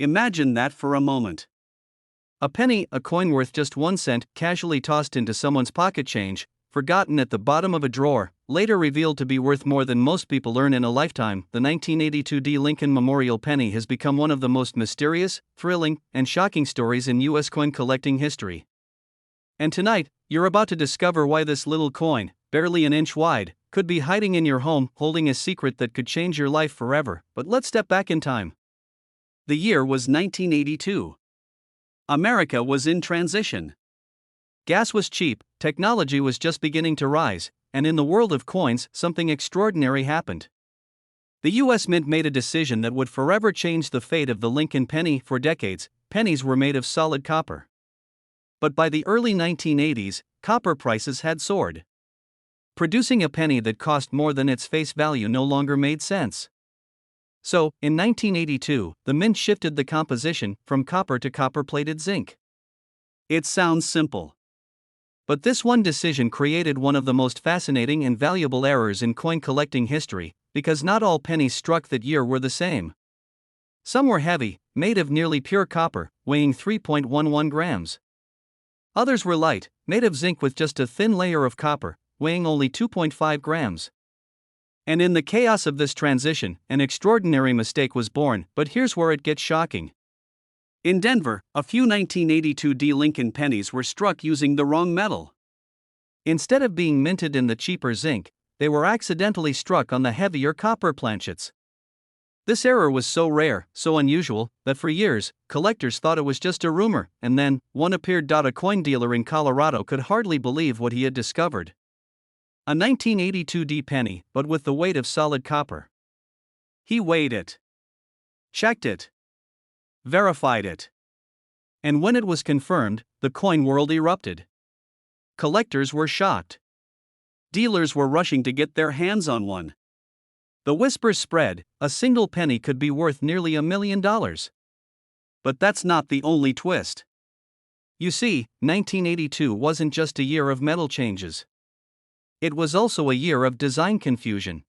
Imagine that for a moment. A penny, a coin worth just 1 cent, casually tossed into someone's pocket change, forgotten at the bottom of a drawer, later revealed to be worth more than most people earn in a lifetime. The 1982 VDB Lincoln Memorial Penny has become one of the most mysterious, thrilling, and shocking stories in U.S. coin collecting history. And tonight, you're about to discover why this little coin, barely an inch wide, could be hiding in your home, holding a secret that could change your life forever. But let's step back in time. The year was 1982. America was in transition. Gas was cheap, technology was just beginning to rise, and in the world of coins, something extraordinary happened. The U.S. Mint made a decision that would forever change the fate of the Lincoln penny. For decades, pennies were made of solid copper. But by the early 1980s, copper prices had soared. Producing a penny that cost more than its face value no longer made sense. So, in 1982, the mint shifted the composition from copper to copper-plated zinc. It sounds simple. But this one decision created one of the most fascinating and valuable errors in coin collecting history, because not all pennies struck that year were the same. Some were heavy, made of nearly pure copper, weighing 3.11 grams. Others were light, made of zinc with just a thin layer of copper, weighing only 2.5 grams. And in the chaos of this transition, an extraordinary mistake was born, but here's where it gets shocking. In Denver, a few 1982 VDB Lincoln pennies were struck using the wrong metal. Instead of being minted in the cheaper zinc, they were accidentally struck on the heavier copper planchets. This error was so rare, so unusual, that for years, collectors thought it was just a rumor, and then, one appeared. A coin dealer in Colorado could hardly believe what he had discovered. A 1982 VDB penny, but with the weight of solid copper. He weighed it, checked it, verified it. And when it was confirmed, the coin world erupted. Collectors were shocked. Dealers were rushing to get their hands on one. The whispers spread, a single penny could be worth nearly $1 million. But that's not the only twist. You see, 1982 wasn't just a year of metal changes. It was also a year of design confusion.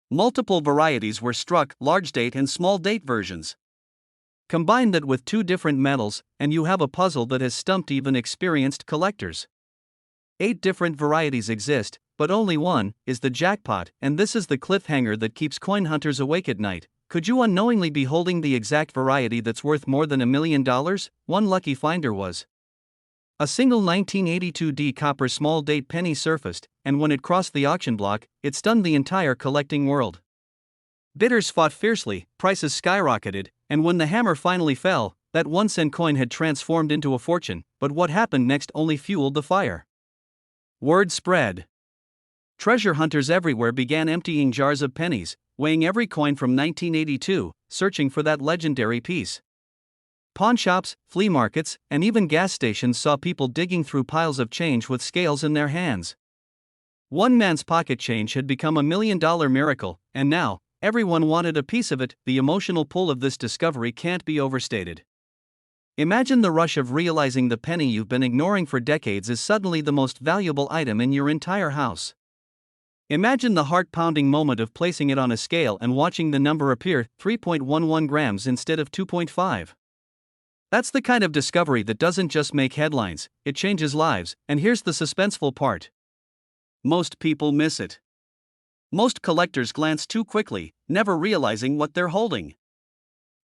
Multiple varieties were struck, large date and small date versions. Combine that with two different metals, and you have a puzzle that has stumped even experienced collectors. 8 different varieties exist, but only one is the jackpot, and this is the cliffhanger that keeps coin hunters awake at night. Could you unknowingly be holding the exact variety that's worth more than $1 million? One lucky finder was. A single 1982 VDB copper small date penny surfaced, and when it crossed the auction block, it stunned the entire collecting world. Bidders fought fiercely, prices skyrocketed, and when the hammer finally fell, that 1-cent coin had transformed into a fortune. But what happened next only fueled the fire. Word spread. Treasure hunters everywhere began emptying jars of pennies, weighing every coin from 1982, searching for that legendary piece. Pawn shops, flea markets, and even gas stations saw people digging through piles of change with scales in their hands. One man's pocket change had become $1 million miracle, and now, everyone wanted a piece of it. The emotional pull of this discovery can't be overstated. Imagine the rush of realizing the penny you've been ignoring for decades is suddenly the most valuable item in your entire house. Imagine the heart-pounding moment of placing it on a scale and watching the number appear, 3.11 grams instead of 2.5. That's the kind of discovery that doesn't just make headlines, it changes lives. And here's the suspenseful part. Most people miss it. Most collectors glance too quickly, never realizing what they're holding.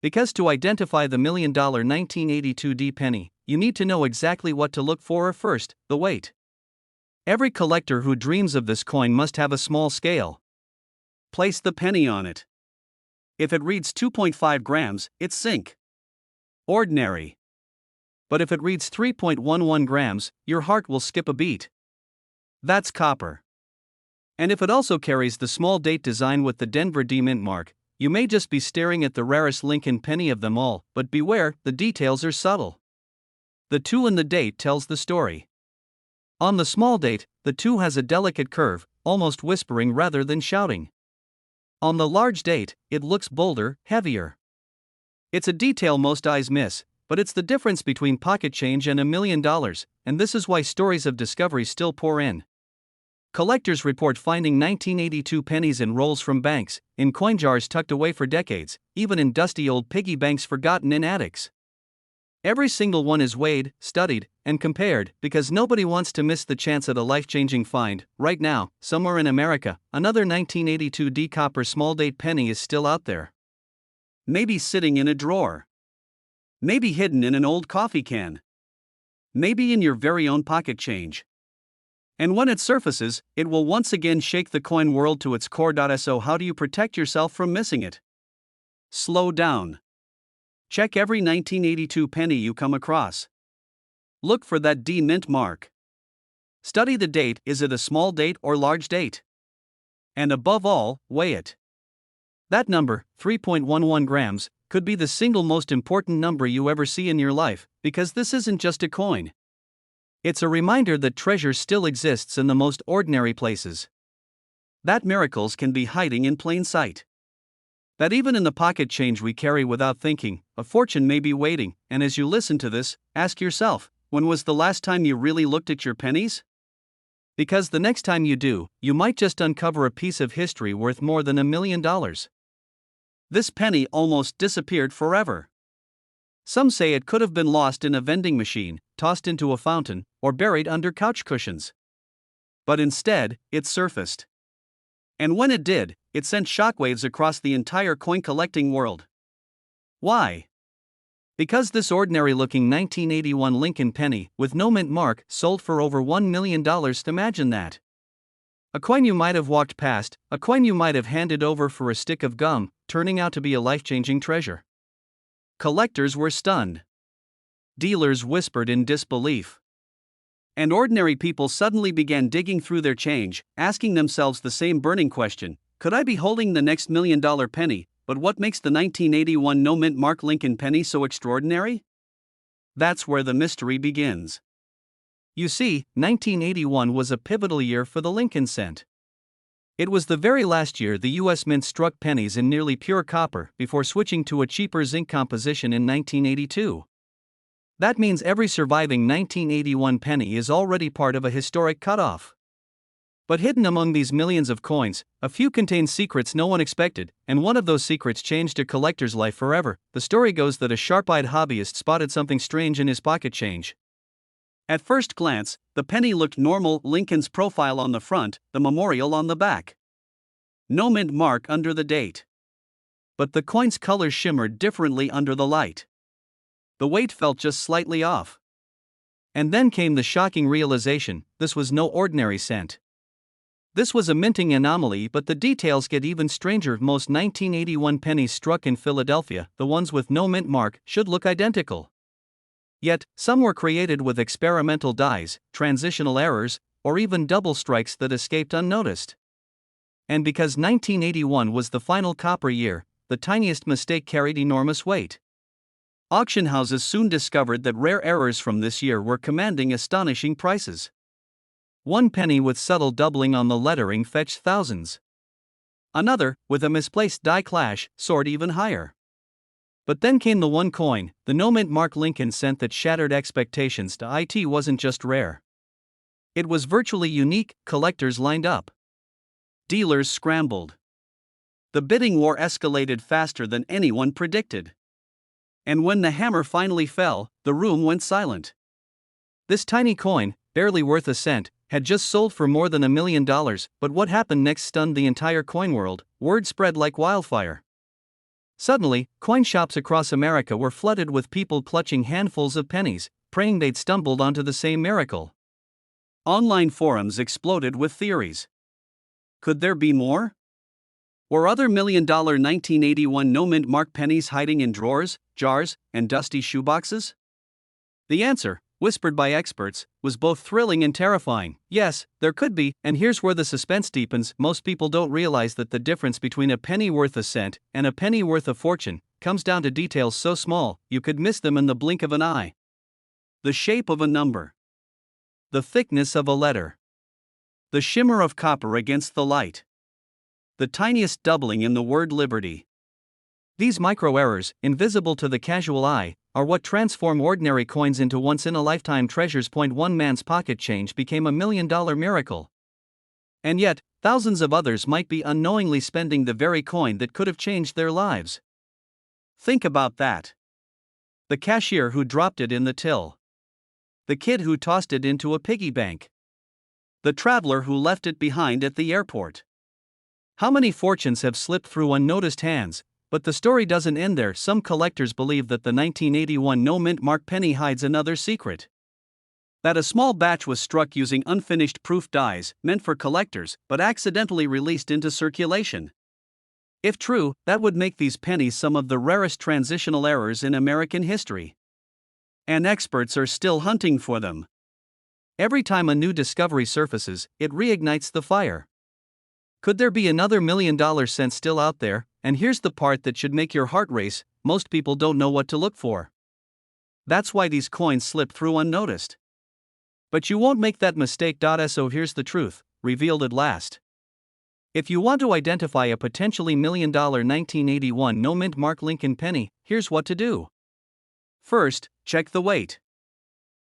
Because to identify the $1 million 1982 VDB penny, you need to know exactly what to look for. First, the weight. Every collector who dreams of this coin must have a small scale. Place the penny on it. If it reads 2.5 grams, it's zinc. Ordinary. But if it reads 3.11 grams, your heart will skip a beat. That's copper. And if it also carries the small date design with the Denver VDB Mint mark, you may just be staring at the rarest Lincoln penny of them all. But beware, the details are subtle. The 2 in the date tells the story. On the small date, the 2 has a delicate curve, almost whispering rather than shouting. On the large date, it looks bolder, heavier. It's a detail most eyes miss, but it's the difference between pocket change and $1 million, and this is why stories of discovery still pour in. Collectors report finding 1982 pennies in rolls from banks, in coin jars tucked away for decades, even in dusty old piggy banks forgotten in attics. Every single one is weighed, studied, and compared because nobody wants to miss the chance at a life-changing find. Right now, somewhere in America, another 1982 D-copper small-date penny is still out there. Maybe sitting in a drawer. Maybe hidden in an old coffee can. Maybe in your very own pocket change. And when it surfaces, it will once again shake the coin world to its core. So how do you protect yourself from missing it? Slow down. Check every 1982 penny you come across. Look for that D mint mark. Study the date. Is it a small date or large date? And above all, weigh it. That number, 3.11 grams, could be the single most important number you ever see in your life, because this isn't just a coin. It's a reminder that treasure still exists in the most ordinary places. That miracles can be hiding in plain sight. That even in the pocket change we carry without thinking, a fortune may be waiting. And as you listen to this, ask yourself, when was the last time you really looked at your pennies? Because the next time you do, you might just uncover a piece of history worth more than $1 million. This penny almost disappeared forever. Some say it could have been lost in a vending machine, tossed into a fountain, or buried under couch cushions. But instead, it surfaced. And when it did, it sent shockwaves across the entire coin collecting world. Why? Because this ordinary-looking 1981 Lincoln penny, with no mint mark, sold for over $1 million. Imagine that. A coin you might have walked past, a coin you might have handed over for a stick of gum, turning out to be a life-changing treasure. Collectors were stunned. Dealers whispered in disbelief. And ordinary people suddenly began digging through their change, asking themselves the same burning question: could I be holding the next $1 million penny? But what makes the 1981 no mint mark Lincoln penny so extraordinary? That's where the mystery begins. You see, 1981 was a pivotal year for the Lincoln cent. It was the very last year the U.S. Mint struck pennies in nearly pure copper before switching to a cheaper zinc composition in 1982. That means every surviving 1981 penny is already part of a historic cutoff. But hidden among these millions of coins, a few contain secrets no one expected, and one of those secrets changed a collector's life forever. The story goes that a sharp-eyed hobbyist spotted something strange in his pocket change. At first glance, the penny looked normal: Lincoln's profile on the front, the memorial on the back. No mint mark under the date. But the coin's colors shimmered differently under the light. The weight felt just slightly off. And then came the shocking realization: this was no ordinary cent. This was a minting anomaly. But the details get even stranger. Most 1981 pennies struck in Philadelphia, the ones with no mint mark, should look identical. Yet, some were created with experimental dies, transitional errors, or even double strikes that escaped unnoticed. And because 1981 was the final copper year, the tiniest mistake carried enormous weight. Auction houses soon discovered that rare errors from this year were commanding astonishing prices. One penny with subtle doubling on the lettering fetched thousands. Another, with a misplaced die clash, soared even higher. But then came the one coin, the no mint mark Lincoln cent, that shattered expectations. It wasn't just rare. It was virtually unique. Collectors lined up. Dealers scrambled. The bidding war escalated faster than anyone predicted. And when the hammer finally fell, the room went silent. This tiny coin, barely worth a cent, had just sold for more than $1 million. But what happened next stunned the entire coin world. Word spread like wildfire. Suddenly, coin shops across America were flooded with people clutching handfuls of pennies, praying they'd stumbled onto the same miracle. Online forums exploded with theories. Could there be more? Were other $1 million 1981 no mint mark pennies hiding in drawers, jars, and dusty shoeboxes? The answer, whispered by experts, was both thrilling and terrifying. Yes, there could be, and here's where the suspense deepens. Most people don't realize that the difference between a penny worth a cent and a penny worth a fortune comes down to details so small you could miss them in the blink of an eye. The shape of a number. The thickness of a letter. The shimmer of copper against the light. The tiniest doubling in the word liberty. These micro-errors, invisible to the casual eye, are what transform ordinary coins into once-in-a-lifetime treasures. One man's pocket change became $1 million miracle. And yet, thousands of others might be unknowingly spending the very coin that could have changed their lives. Think about that. The cashier who dropped it in the till. The kid who tossed it into a piggy bank. The traveler who left it behind at the airport. How many fortunes have slipped through unnoticed hands? But the story doesn't end there. Some collectors believe that the 1981 no-mint mark penny hides another secret. That a small batch was struck using unfinished proof dies, meant for collectors, but accidentally released into circulation. If true, that would make these pennies some of the rarest transitional errors in American history. And experts are still hunting for them. Every time a new discovery surfaces, it reignites the fire. Could there be another $1 million cent still out there? And here's the part that should make your heart race: most people don't know what to look for. That's why these coins slip through unnoticed. But you won't make that mistake. So here's the truth, revealed at last. If you want to identify a potentially $1 million 1981 no-mint mark Lincoln penny, here's what to do. First, check the weight.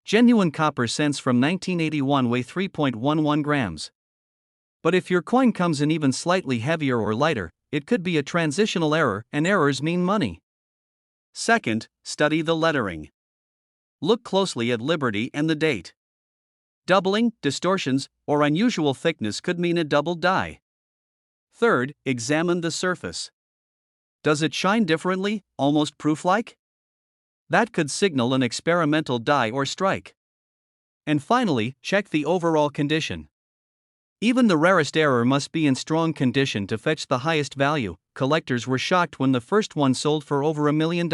Genuine copper cents from 1981 weigh 3.11 grams. But if your coin comes in even slightly heavier or lighter, it could be a transitional error, and errors mean money. Second, study the lettering. Look closely at Liberty and the date. Doubling, distortions, or unusual thickness could mean a doubled die. Third, examine the surface. Does it shine differently, almost proof-like? That could signal an experimental die or strike. And finally, check the overall condition. Even the rarest error must be in strong condition to fetch the highest value. Collectors were shocked when the first one sold for over $1 million.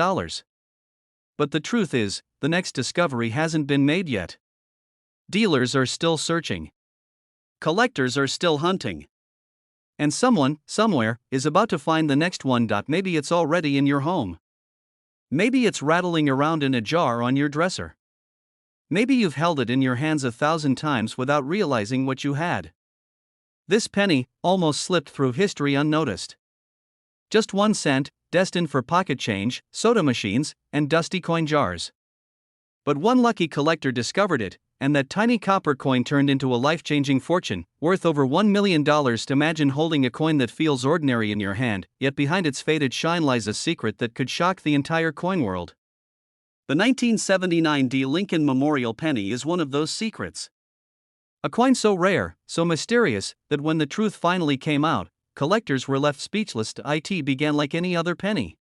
But the truth is, the next discovery hasn't been made yet. Dealers are still searching. Collectors are still hunting. And someone, somewhere, is about to find the next one. Maybe it's already in your home. Maybe it's rattling around in a jar on your dresser. Maybe you've held it in your hands 1,000 times without realizing what you had. This penny almost slipped through history unnoticed. Just 1 cent, destined for pocket change, soda machines, and dusty coin jars. But one lucky collector discovered it, and that tiny copper coin turned into a life-changing fortune, worth over $1 million. Imagine holding a coin that feels ordinary in your hand, yet behind its faded shine lies a secret that could shock the entire coin world. The 1979 VDB Lincoln Memorial Penny is one of those secrets. A coin so rare, so mysterious, that when the truth finally came out, collectors were left speechless. It began like any other penny.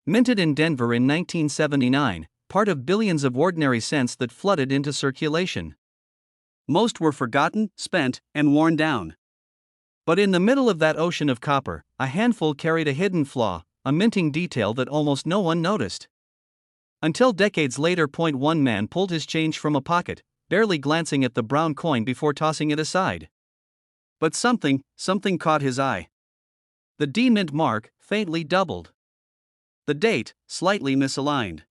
Minted in Denver in 1979, part of billions of ordinary cents that flooded into circulation. Most were forgotten, spent, and worn down. But in the middle of that ocean of copper, a handful carried a hidden flaw, a minting detail that almost no one noticed. Until decades later. One man pulled his change from a pocket, barely glancing at the brown coin before tossing it aside. But something caught his eye. The D mint mark, faintly doubled. The date, slightly misaligned.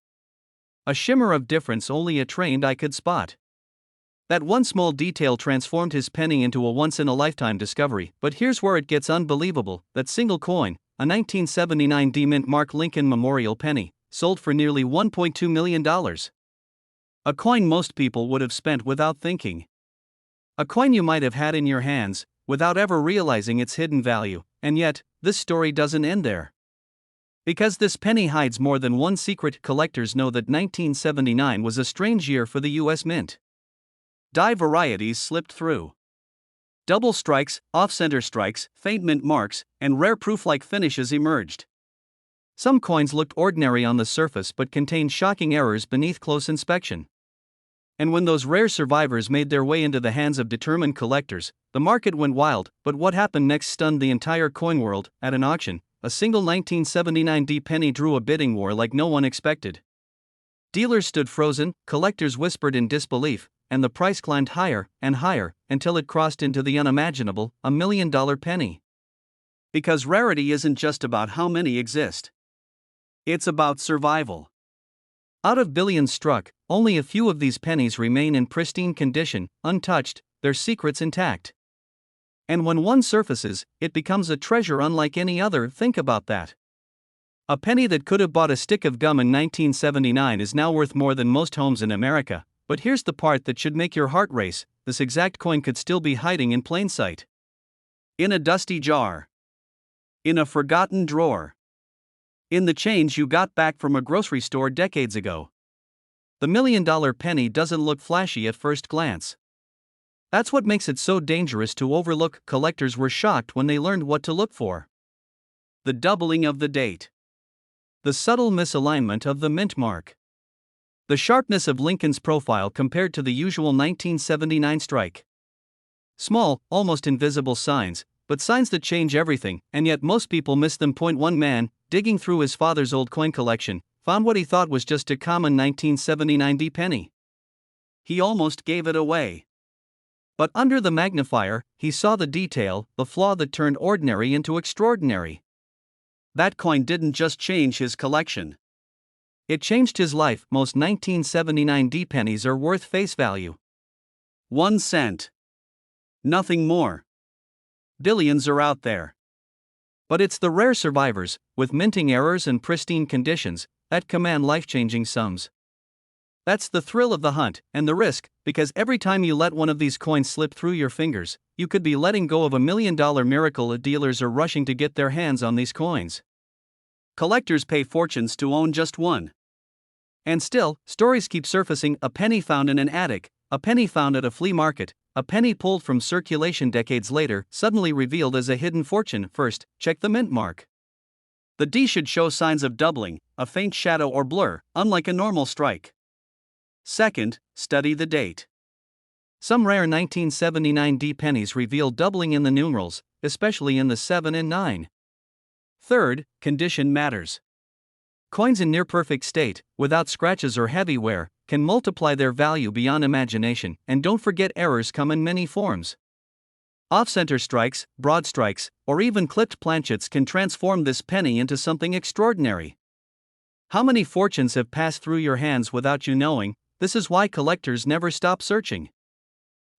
A shimmer of difference only a trained eye could spot. That one small detail transformed his penny into a once-in-a-lifetime discovery. But here's where it gets unbelievable: that single coin, a 1979 D mint mark Lincoln Memorial penny, sold for nearly $1.2 million. A coin most people would have spent without thinking. A coin you might have had in your hands, without ever realizing its hidden value. And yet, this story doesn't end there. Because this penny hides more than one secret. Collectors know that 1979 was a strange year for the US Mint. Die varieties slipped through. Double strikes, off-center strikes, faint mint marks, and rare proof-like finishes emerged. Some coins looked ordinary on the surface but contained shocking errors beneath close inspection. And when those rare survivors made their way into the hands of determined collectors, the market went wild. But what happened next stunned the entire coin world. At an auction, a single 1979 D penny drew a bidding war like no one expected. Dealers stood frozen, collectors whispered in disbelief, and the price climbed higher and higher until it crossed into the unimaginable, $1 million penny. Because rarity isn't just about how many exist. It's about survival. Out of billions struck, only a few of these pennies remain in pristine condition, untouched, their secrets intact. And when one surfaces, it becomes a treasure unlike any other. Think about that. A penny that could have bought a stick of gum in 1979 is now worth more than most homes in America. But here's the part that should make your heart race: this exact coin could still be hiding in plain sight. In a dusty jar. In a forgotten drawer. In the change you got back from a grocery store decades ago. The $1,000,000 penny doesn't look flashy at first glance. That's what makes it so dangerous to overlook. Collectors were shocked when they learned what to look for. The doubling of the date. The subtle misalignment of the mint mark. The sharpness of Lincoln's profile compared to the usual 1979 strike. Small, almost invisible signs, but signs that change everything, and yet most people miss them. One man, digging through his father's old coin collection, found what he thought was just a common 1979 penny. He almost gave it away. But under the magnifier, he saw the detail, the flaw that turned ordinary into extraordinary. That coin didn't just change his collection. It changed his life. Most 1979 pennies are worth face value 1 cent. Nothing more. Billions are out there. But it's the rare survivors, with minting errors and pristine conditions, that command life-changing sums. That's the thrill of the hunt, and the risk, because every time you let one of these coins slip through your fingers, you could be letting go of a $1,000,000 miracle. Dealers are rushing to get their hands on these coins. Collectors pay fortunes to own just one. And still, stories keep surfacing: a penny found in an attic, a penny found at a flea market, a penny pulled from circulation decades later, suddenly revealed as a hidden fortune. First, check the mint mark. The D should show signs of doubling, a faint shadow or blur, unlike a normal strike. Second, study the date. Some rare 1979 pennies reveal doubling in the numerals, especially in the 7 and 9. Third, condition matters. Coins in near-perfect state, without scratches or heavy wear, can multiply their value beyond imagination. And don't forget, errors come in many forms. Off-center strikes, broad strikes, or even clipped planchets can transform this penny into something extraordinary. How many fortunes have passed through your hands without you knowing? This is why collectors never stop searching.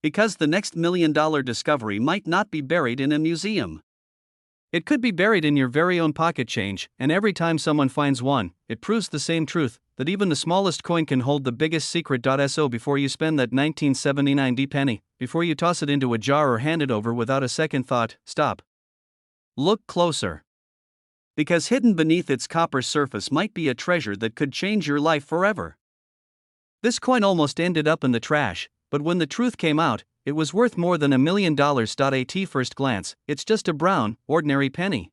Because the next $1,000,000 discovery might not be buried in a museum. It could be buried in your very own pocket change, and every time someone finds one, it proves the same truth, that even the smallest coin can hold the biggest secret. So before you spend that 1979 penny, before you toss it into a jar or hand it over without a second thought, stop. Look closer. Because hidden beneath its copper surface might be a treasure that could change your life forever. This coin almost ended up in the trash, but when the truth came out, it was worth more than $1,000,000. At first glance, it's just a brown, ordinary penny.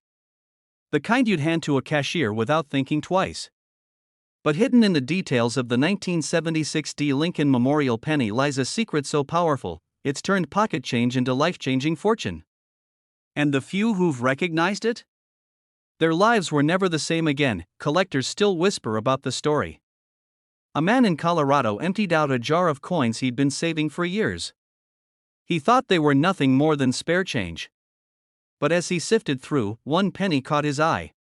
The kind you'd hand to a cashier without thinking twice. But hidden in the details of the 1976 Lincoln Memorial penny lies a secret so powerful, it's turned pocket change into life-changing fortune. And the few who've recognized it? Their lives were never the same again. Collectors still whisper about the story. A man in Colorado emptied out a jar of coins he'd been saving for years. He thought they were nothing more than spare change. But as he sifted through, one penny caught his eye.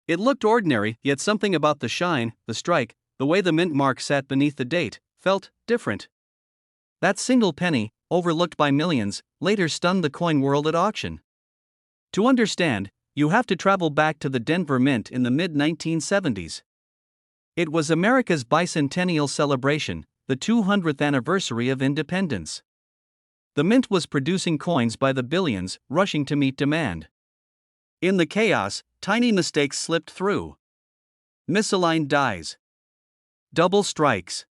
It looked ordinary, yet something about the shine, the strike, the way the mint mark sat beneath the date, felt different. That single penny, overlooked by millions, later stunned the coin world at auction. To understand, you have to travel back to the Denver Mint in the mid-1970s. It was America's bicentennial celebration, the 200th anniversary of independence. The mint was producing coins by the billions, rushing to meet demand. In the chaos, tiny mistakes slipped through. Misaligned dies. Double strikes.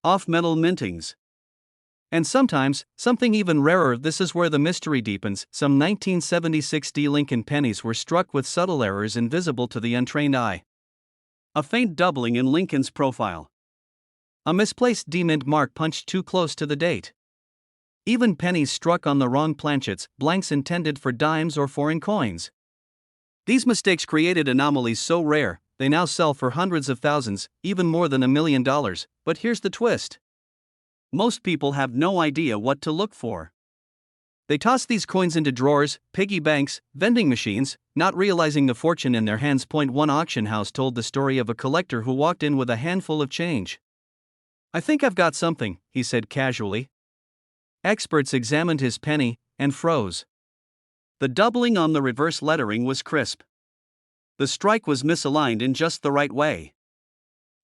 Off-metal mintings. And sometimes, something even rarer. This is where the mystery deepens. Some 1976 Lincoln pennies were struck with subtle errors invisible to the untrained eye. A faint doubling in Lincoln's profile. A misplaced mint mark punched too close to the date. Even pennies struck on the wrong planchets, blanks intended for dimes or foreign coins. These mistakes created anomalies so rare, they now sell for hundreds of thousands, even more than $1,000,000. But here's the twist. Most people have no idea what to look for. They toss these coins into drawers, piggy banks, vending machines, not realizing the fortune in their hands. One auction house told the story of a collector who walked in with a handful of change. "I think I've got something," he said casually. Experts examined his penny and froze. The doubling on the reverse lettering was crisp. The strike was misaligned in just the right way.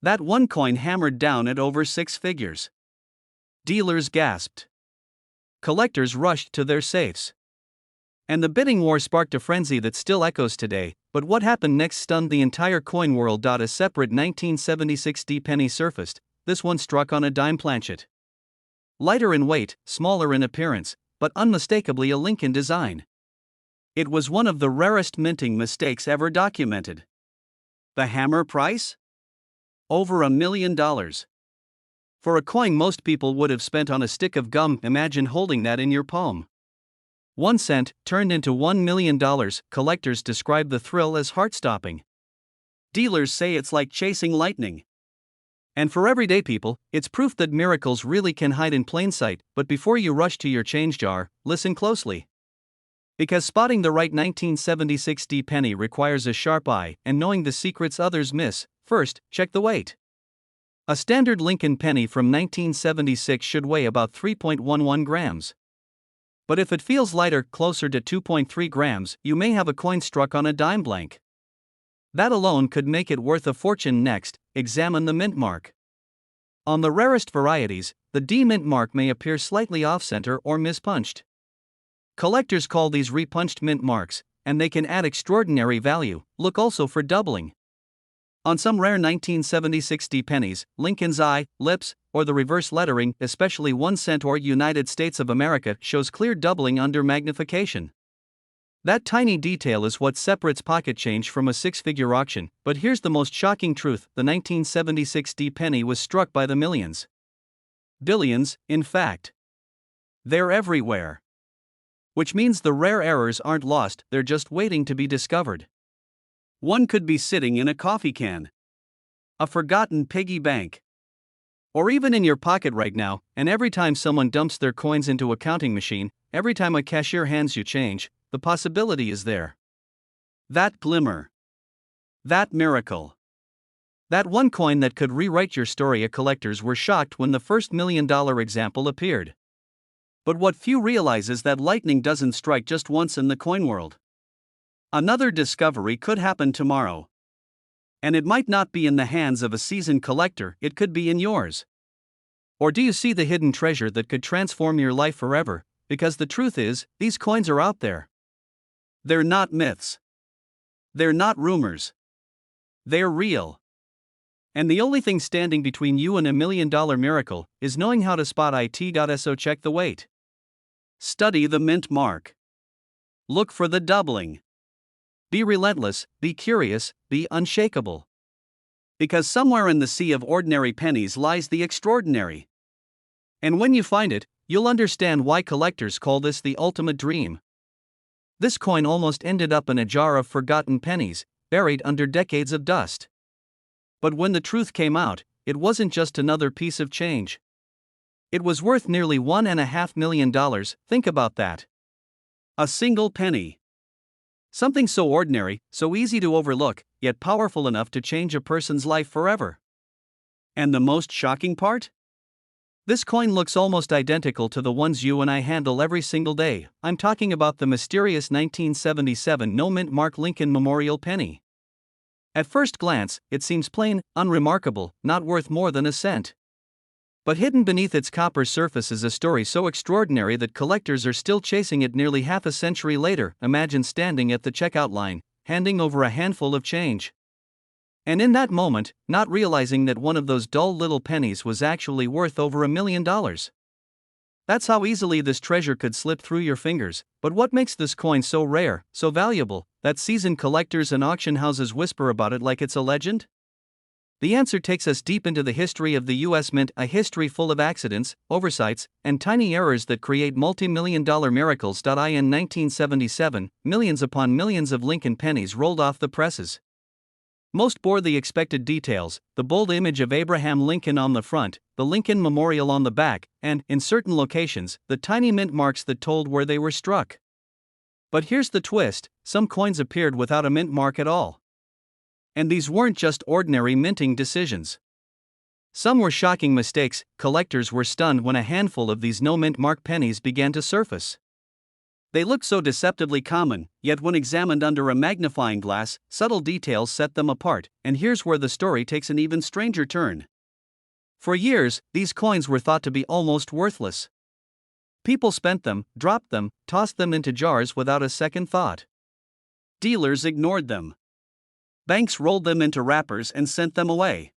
That one coin hammered down at over 6 figures. Dealers gasped. Collectors rushed to their safes. And the bidding war sparked a frenzy that still echoes today. But what happened next stunned the entire coin world. A separate 1976 D penny surfaced, this one struck on a dime planchet. Lighter in weight, smaller in appearance, but unmistakably a Lincoln design. It was one of the rarest minting mistakes ever documented. The hammer price? Over $1 million. For a coin most people would have spent on a stick of gum, imagine holding that in your palm. 1 cent turned into $1 million. Collectors describe the thrill as heart-stopping. Dealers say it's like chasing lightning. And for everyday people, it's proof that miracles really can hide in plain sight. But before you rush to your change jar, listen closely. Because spotting the right 1976 D penny requires a sharp eye and knowing the secrets others miss. First, check the weight. A standard Lincoln penny from 1976 should weigh about 3.11 grams. But if it feels lighter, closer to 2.3 grams, you may have a coin struck on a dime blank. That alone could make it worth a fortune. Next, examine the mint mark. On the rarest varieties, the D mint mark may appear slightly off-center or mispunched. Collectors call these repunched mint marks, and they can add extraordinary value. Look also for doubling. On some rare 1976 D pennies, Lincoln's eye, lips, or the reverse lettering, especially 1 cent or United States of America, shows clear doubling under magnification. That tiny detail is what separates pocket change from a six-figure auction. But here's the most shocking truth: the 1976 D penny was struck by the millions. Billions, in fact. They're everywhere. Which means the rare errors aren't lost, they're just waiting to be discovered. One could be sitting in a coffee can, a forgotten piggy bank, or even in your pocket right now, and every time someone dumps their coins into a counting machine, every time a cashier hands you change, the possibility is there. That glimmer. That miracle. That one coin that could rewrite your story. Collectors were shocked when the first $1 million example appeared. But what few realize is that lightning doesn't strike just once in the coin world. Another discovery could happen tomorrow. And it might not be in the hands of a seasoned collector, it could be in yours. Or do you see the hidden treasure that could transform your life forever? Because the truth is, these coins are out there. They're not myths. They're not rumors. They're real. And the only thing standing between you and $1 million miracle is knowing how to spot it. So check the weight. Study the mint mark. Look for the doubling. Be relentless, be curious, be unshakable. Because somewhere in the sea of ordinary pennies lies the extraordinary. And when you find it, you'll understand why collectors call this the ultimate dream. This coin almost ended up in a jar of forgotten pennies, buried under decades of dust. But when the truth came out, it wasn't just another piece of change. It was worth nearly $1.5 million. Think about that. A single penny. Something so ordinary, so easy to overlook, yet powerful enough to change a person's life forever. And the most shocking part? This coin looks almost identical to the ones you and I handle every single day. I'm talking about the mysterious 1977 no mint mark Lincoln Memorial penny. At first glance, it seems plain, unremarkable, not worth more than a cent. But hidden beneath its copper surface is a story so extraordinary that collectors are still chasing it nearly half a century later. Imagine standing at the checkout line, handing over a handful of change. And in that moment, not realizing that one of those dull little pennies was actually worth over $1 million. That's how easily this treasure could slip through your fingers. But what makes this coin so rare, so valuable, that seasoned collectors and auction houses whisper about it like it's a legend? The answer takes us deep into the history of the U.S. Mint, a history full of accidents, oversights, and tiny errors that create multi-million-dollar miracles. In 1977, millions upon millions of Lincoln pennies rolled off the presses. Most bore the expected details: the bold image of Abraham Lincoln on the front, the Lincoln Memorial on the back, and, in certain locations, the tiny mint marks that told where they were struck. But here's the twist: some coins appeared without a mint mark at all. And these weren't just ordinary minting decisions. Some were shocking mistakes. Collectors were stunned when a handful of these no mint mark pennies began to surface. They looked so deceptively common, yet when examined under a magnifying glass, subtle details set them apart. And here's where the story takes an even stranger turn. For years, these coins were thought to be almost worthless. People spent them, dropped them, tossed them into jars without a second thought. Dealers ignored them. Banks rolled them into wrappers and sent them away.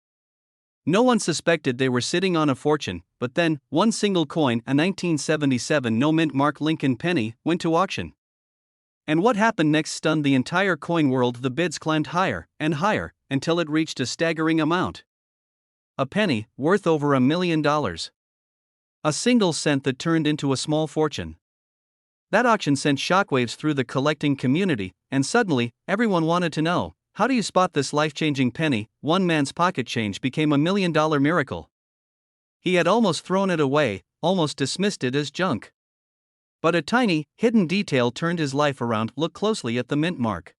No one suspected they were sitting on a fortune, but then, one single coin, a 1977 no-mint mark Lincoln penny, went to auction. And what happened next stunned the entire coin world. The bids climbed higher and higher, until it reached a staggering amount. A penny, worth over $1 million. A single cent that turned into a small fortune. That auction sent shockwaves through the collecting community, and suddenly, everyone wanted to know, how do you spot this life-changing penny? One man's pocket change became $1 million miracle. He had almost thrown it away, almost dismissed it as junk. But a tiny, hidden detail turned his life around. Look closely at the mint mark.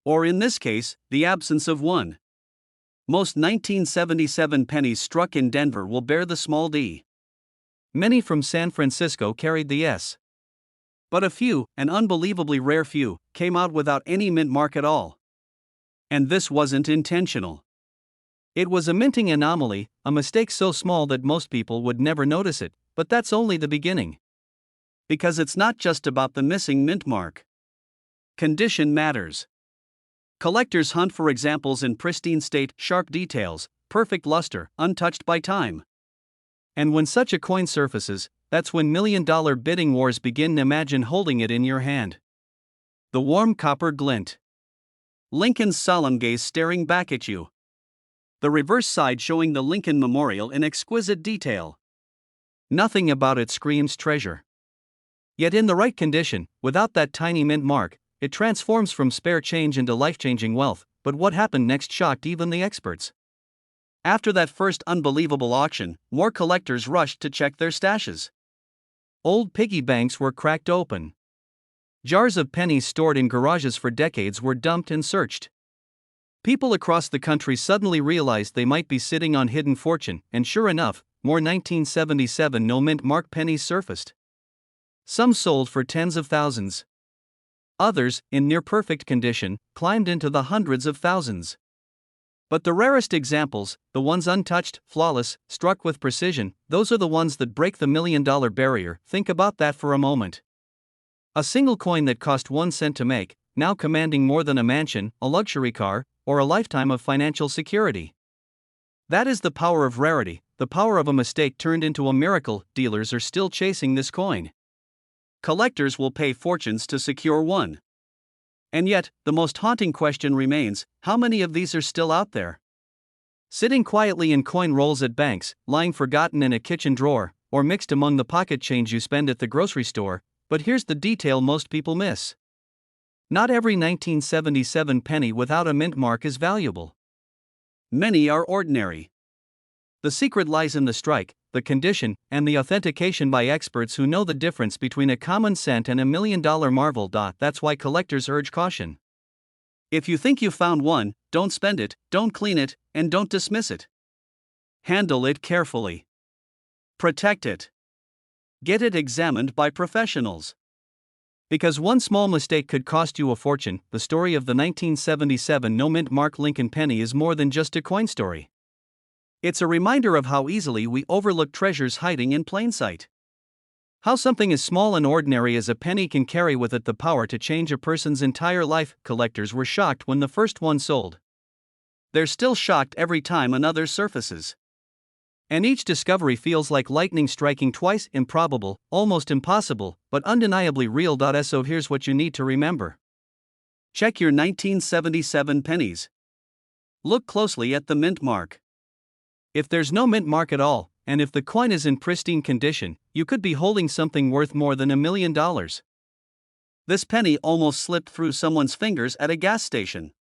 Or in this case, the absence of one. Most 1977 pennies struck in Denver will bear the small d. Many from San Francisco carried the S. But a few, an unbelievably rare few, came out without any mint mark at all. And this wasn't intentional. It was a minting anomaly, a mistake so small that most people would never notice it, but that's only the beginning. Because it's not just about the missing mint mark. Condition matters. Collectors hunt for examples in pristine state, sharp details, perfect luster, untouched by time. And when such a coin surfaces, that's when million-dollar bidding wars begin. Imagine holding it in your hand. The warm copper glint. Lincoln's solemn gaze staring back at you. The reverse side showing the Lincoln Memorial in exquisite detail. Nothing about it screams treasure. Yet in the right condition, without that tiny mint mark, it transforms from spare change into life-changing wealth. But what happened next shocked even the experts. After that first unbelievable auction, more collectors rushed to check their stashes. Old piggy banks were cracked open. Jars of pennies stored in garages for decades were dumped and searched. People across the country suddenly realized they might be sitting on hidden fortune, and sure enough, more 1977 no-mint mark pennies surfaced. Some sold for tens of thousands. Others, in near-perfect condition, climbed into the hundreds of thousands. But the rarest examples, the ones untouched, flawless, struck with precision, those are the ones that break the million-dollar barrier. Think about that for a moment. A single coin that cost 1 cent to make, now commanding more than a mansion, a luxury car, or a lifetime of financial security. That is the power of rarity, the power of a mistake turned into a miracle. Dealers are still chasing this coin. Collectors will pay fortunes to secure one. And yet, the most haunting question remains, how many of these are still out there? Sitting quietly in coin rolls at banks, lying forgotten in a kitchen drawer, or mixed among the pocket change you spend at the grocery store. But here's the detail most people miss. Not every 1977 penny without a mint mark is valuable. Many are ordinary. The secret lies in the strike, the condition, and the authentication by experts who know the difference between a common cent and $1 million marvel. That's why collectors urge caution. If you think you found one, don't spend it, don't clean it, and don't dismiss it. Handle it carefully. Protect it. Get it examined by professionals. Because one small mistake could cost you a fortune. The story of the 1977 no-mint mark Lincoln penny is more than just a coin story. It's a reminder of how easily we overlook treasures hiding in plain sight. How something as small and ordinary as a penny can carry with it the power to change a person's entire life. Collectors were shocked when the first one sold. They're still shocked every time another surfaces. And each discovery feels like lightning striking twice. Improbable, almost impossible, but undeniably real. So here's what you need to remember. Check your 1977 pennies. Look closely at the mint mark. If there's no mint mark at all, and if the coin is in pristine condition, you could be holding something worth more than $1 million. This penny almost slipped through someone's fingers at a gas station.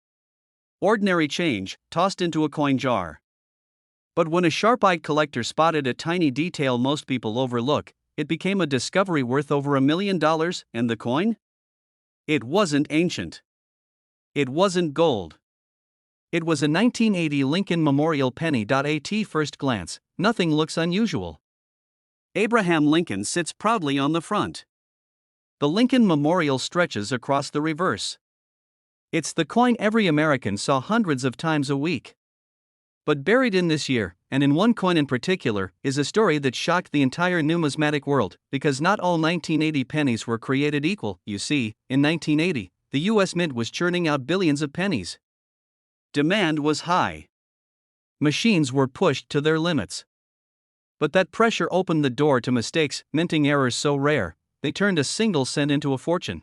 Ordinary change, tossed into a coin jar. But when a sharp-eyed collector spotted a tiny detail most people overlook, it became a discovery worth over $1 million. And the coin? It wasn't ancient. It wasn't gold. It was a 1980 Lincoln Memorial penny. At first glance, nothing looks unusual. Abraham Lincoln sits proudly on the front. The Lincoln Memorial stretches across the reverse. It's the coin every American saw hundreds of times a week. But buried in this year, and in one coin in particular, is a story that shocked the entire numismatic world, because not all 1980 pennies were created equal. You see, in 1980, the US Mint was churning out billions of pennies. Demand was high. Machines were pushed to their limits. But that pressure opened the door to mistakes, minting errors so rare, they turned a single cent into a fortune.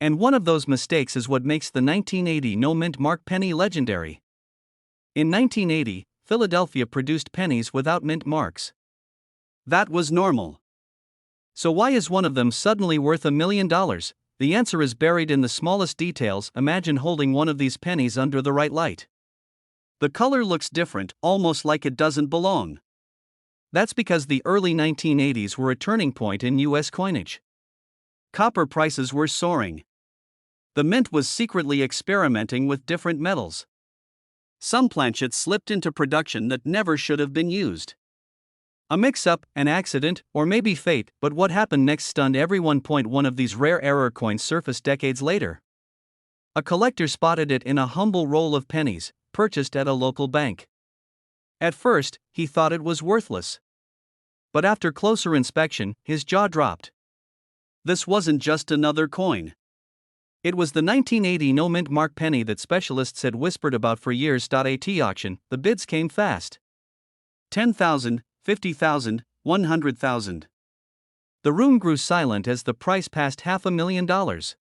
And one of those mistakes is what makes the 1980 no-mint mark penny legendary. In 1980, Philadelphia produced pennies without mint marks. That was normal. So why is one of them suddenly worth $1 million? The answer is buried in the smallest details. Imagine holding one of these pennies under the right light. The color looks different, almost like it doesn't belong. That's because the early 1980s were a turning point in US coinage. Copper prices were soaring. The mint was secretly experimenting with different metals. Some planchets slipped into production that never should have been used. A mix-up, an accident, or maybe fate, but what happened next stunned everyone. One of these rare error coins surfaced decades later. A collector spotted it in a humble roll of pennies, purchased at a local bank. At first, he thought it was worthless. But after closer inspection, his jaw dropped. This wasn't just another coin. It was the 1980 no-mint mark penny that specialists had whispered about for years. At auction, the bids came fast. 10,000, 50,000, 100,000. The room grew silent as the price passed $500,000.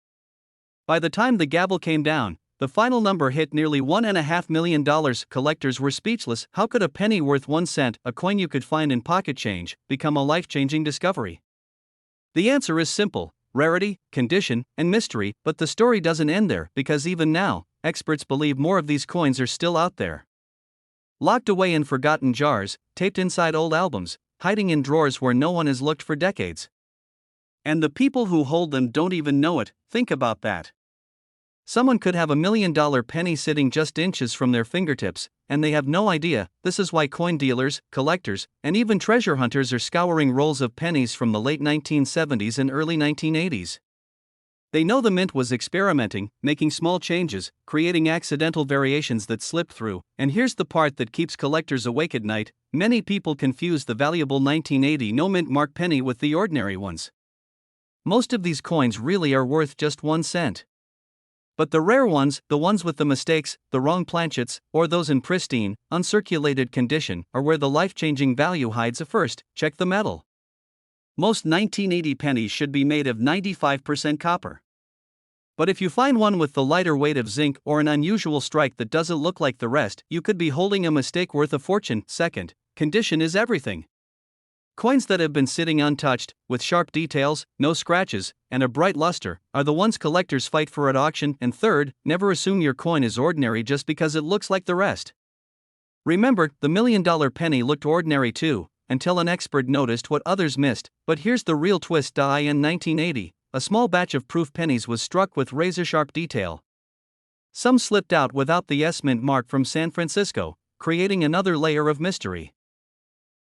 By the time the gavel came down, the final number hit nearly $1.5 million. Collectors were speechless. How could a penny worth 1 cent, a coin you could find in pocket change, become a life-changing discovery? The answer is simple: rarity, condition, and mystery. But the story doesn't end there, because even now, experts believe more of these coins are still out there. Locked away in forgotten jars, taped inside old albums, hiding in drawers where no one has looked for decades. And the people who hold them don't even know it. Think about that. Someone could have $1 million penny sitting just inches from their fingertips, and they have no idea. This is why coin dealers, collectors, and even treasure hunters are scouring rolls of pennies from the late 1970s and early 1980s. They know the mint was experimenting, making small changes, creating accidental variations that slipped through. And here's the part that keeps collectors awake at night: many people confuse the valuable 1980 no-mint mark penny with the ordinary ones. Most of these coins really are worth just 1 cent. But the rare ones, the ones with the mistakes, the wrong planchets, or those in pristine, uncirculated condition, are where the life-changing value hides. First, check the metal. Most 1980 pennies should be made of 95% copper. But if you find one with the lighter weight of zinc or an unusual strike that doesn't look like the rest, you could be holding a mistake worth a fortune. Second, condition is everything. Coins that have been sitting untouched, with sharp details, no scratches, and a bright luster, are the ones collectors fight for at auction. And third, never assume your coin is ordinary just because it looks like the rest. Remember, the $1 million penny looked ordinary too, until an expert noticed what others missed. But here's the real twist. In 1980, a small batch of proof pennies was struck with razor-sharp detail. Some slipped out without the S mint mark from San Francisco, creating another layer of mystery.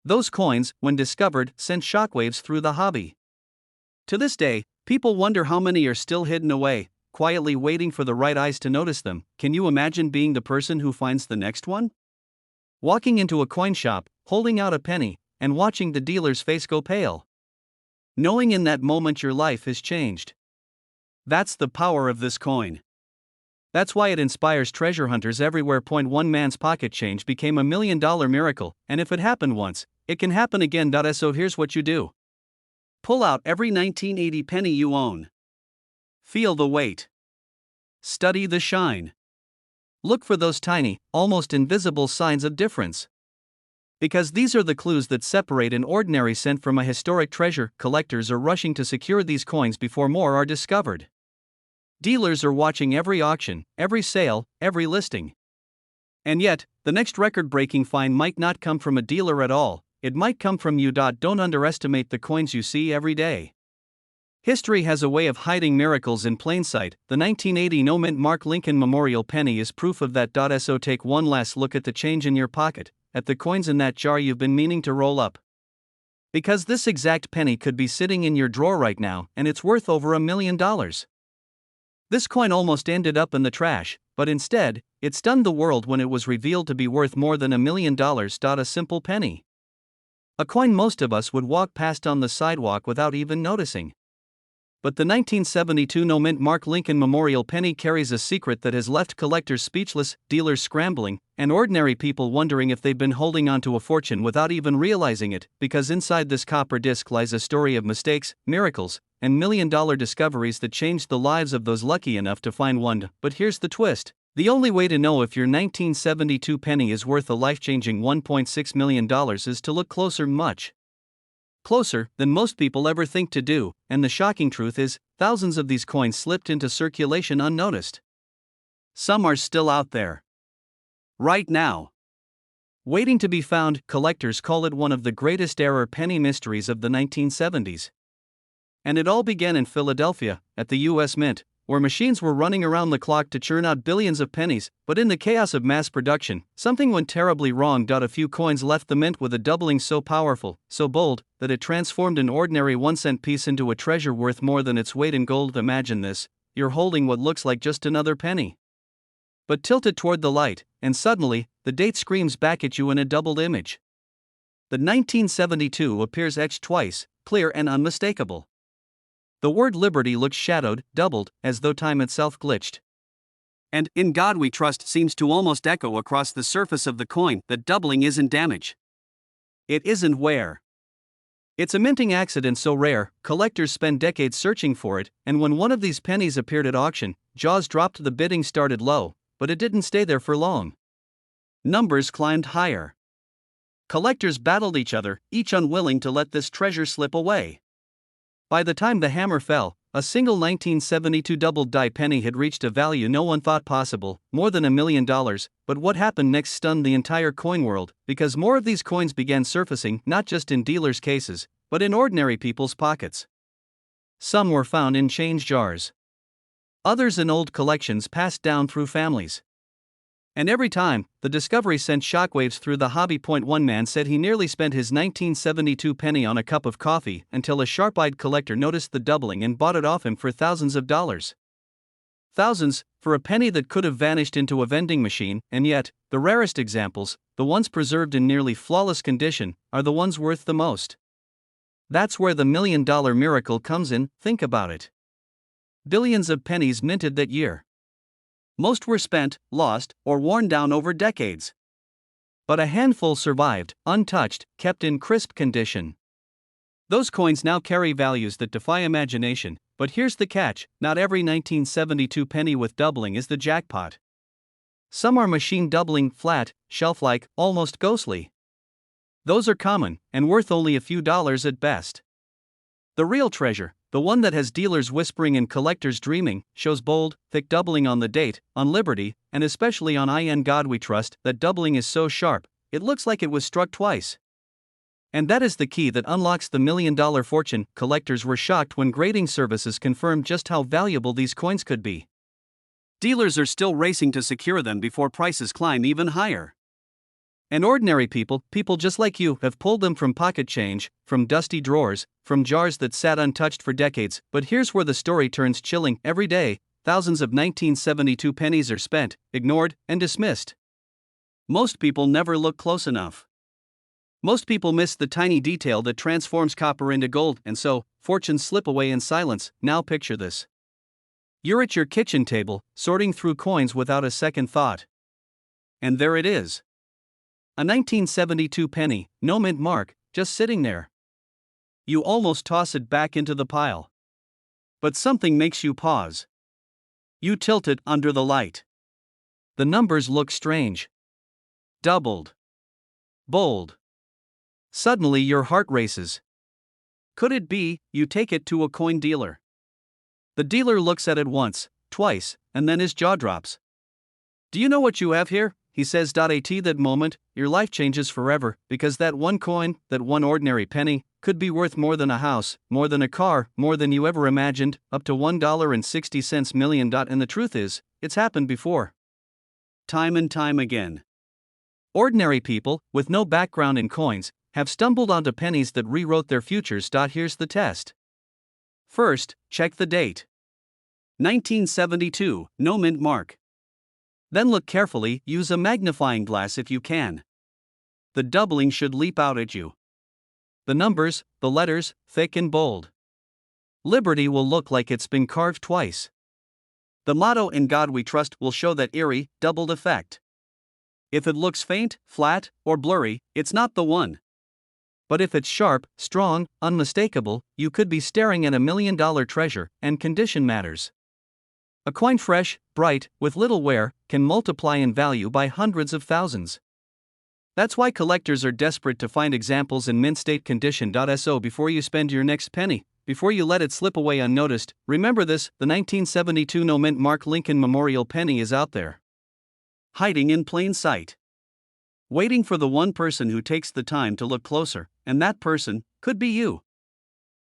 Those coins, when discovered, sent shockwaves through the hobby. To this day, people wonder how many are still hidden away, quietly waiting for the right eyes to notice them. Can you imagine being the person who finds the next one? Walking into a coin shop, holding out a penny, and watching the dealer's face go pale. Knowing in that moment your life has changed. That's the power of this coin. That's why it inspires treasure hunters everywhere. One man's pocket change became $1 million miracle, and if it happened once, it can happen again. So here's what you do. Pull out every 1980 penny you own. Feel the weight. Study the shine. Look for those tiny, almost invisible signs of difference. Because these are the clues that separate an ordinary cent from a historic treasure. Collectors are rushing to secure these coins before more are discovered. Dealers are watching every auction, every sale, every listing. And yet, the next record-breaking find might not come from a dealer at all. It might come from you. Don't underestimate the coins you see every day. History has a way of hiding miracles in plain sight. The 1980 no-mint mark Lincoln Memorial penny is proof of that. So take one last look at the change in your pocket, at the coins in that jar you've been meaning to roll up. Because this exact penny could be sitting in your drawer right now, and it's worth over $1 million. This coin almost ended up in the trash, but instead, it stunned the world when it was revealed to be worth more than $1 million. A simple penny. A coin most of us would walk past on the sidewalk without even noticing. But the 1972 no-mint Mark Lincoln Memorial Penny carries a secret that has left collectors speechless, dealers scrambling, and ordinary people wondering if they've been holding onto a fortune without even realizing it, because inside this copper disc lies a story of mistakes, miracles, and million-dollar discoveries that changed the lives of those lucky enough to find one. But here's the twist. The only way to know if your 1972 penny is worth a life-changing $1.6 million is to look closer, much closer than most people ever think to do, and the shocking truth is, thousands of these coins slipped into circulation unnoticed. Some are still out there right now, waiting to be found. Collectors call it one of the greatest error penny mysteries of the 1970s. And it all began in Philadelphia, at the U.S. Mint, where machines were running around the clock to churn out billions of pennies, but in the chaos of mass production, something went terribly wrong. A few coins left the mint with a doubling so powerful, so bold, that it transformed an ordinary 1-cent piece into a treasure worth more than its weight in gold. Imagine this: you're holding what looks like just another penny, but tilt it toward the light, and suddenly, the date screams back at you in a doubled image. The 1972 appears etched twice, clear and unmistakable. The word liberty looks shadowed, doubled, as though time itself glitched. And, "In God We Trust" seems to almost echo across the surface of the coin. That doubling isn't damage. It isn't wear. It's a minting accident so rare, collectors spend decades searching for it, and when one of these pennies appeared at auction, jaws dropped. The bidding started low, but it didn't stay there for long. Numbers climbed higher. Collectors battled each other, each unwilling to let this treasure slip away. By the time the hammer fell, a single 1972 doubled die penny had reached a value no one thought possible, more than $1 million. But what happened next stunned the entire coin world, because more of these coins began surfacing, not just in dealers' cases, but in ordinary people's pockets. Some were found in change jars, others in old collections passed down through families. And every time, the discovery sent shockwaves through the hobby. One man said he nearly spent his 1972 penny on a cup of coffee until a sharp-eyed collector noticed the doubling and bought it off him for thousands of dollars. Thousands, for a penny that could have vanished into a vending machine. And yet, the rarest examples, the ones preserved in nearly flawless condition, are the ones worth the most. That's where the $1 million miracle comes in. Think about it. Billions of pennies minted that year. Most were spent, lost, or worn down over decades. But a handful survived, untouched, kept in crisp condition. Those coins now carry values that defy imagination, but here's the catch: not every 1972 penny with doubling is the jackpot. Some are machine doubling, flat, shelf-like, almost ghostly. Those are common, and worth only a few dollars at best. The real treasure, the one that has dealers whispering and collectors dreaming, shows bold, thick doubling on the date, on Liberty, and especially on In God We Trust. That doubling is so sharp, it looks like it was struck twice. And that is the key that unlocks the $1 million fortune. Collectors were shocked when grading services confirmed just how valuable these coins could be. Dealers are still racing to secure them before prices climb even higher. And ordinary people, people just like you, have pulled them from pocket change, from dusty drawers, from jars that sat untouched for decades. But here's where the story turns chilling. Every day, thousands of 1972 pennies are spent, ignored, and dismissed. Most people never look close enough. Most people miss the tiny detail that transforms copper into gold, and so, fortunes slip away in silence. Now picture this. You're at your kitchen table, sorting through coins without a second thought. And there it is. A 1972 penny, no mint mark, just sitting there. You almost toss it back into the pile. But something makes you pause. You tilt it under the light. The numbers look strange. Doubled. Bold. Suddenly your heart races. Could it be? You take it to a coin dealer. The dealer looks at it once, twice, and then his jaw drops. "Do you know what you have here?" he says. At that moment, your life changes forever, because that one coin, that one ordinary penny, could be worth more than a house, more than a car, more than you ever imagined, up to $1.60 million. And the truth is, it's happened before. Time and time again. Ordinary people, with no background in coins, have stumbled onto pennies that rewrote their futures. Here's the test. First, check the date. 1972, no mint mark. Then look carefully, use a magnifying glass if you can. The doubling should leap out at you. The numbers, the letters, thick and bold. Liberty will look like it's been carved twice. The motto "In God We Trust" will show that eerie, doubled effect. If it looks faint, flat, or blurry, it's not the one. But if it's sharp, strong, unmistakable, you could be staring at $1 million treasure, and condition matters. A coin fresh, bright, with little wear, can multiply in value by hundreds of thousands. That's why collectors are desperate to find examples in mint state condition. So before you spend your next penny, before you let it slip away unnoticed, remember this: the 1972 no mint mark Lincoln Memorial penny is out there, hiding in plain sight, waiting for the one person who takes the time to look closer, and that person could be you.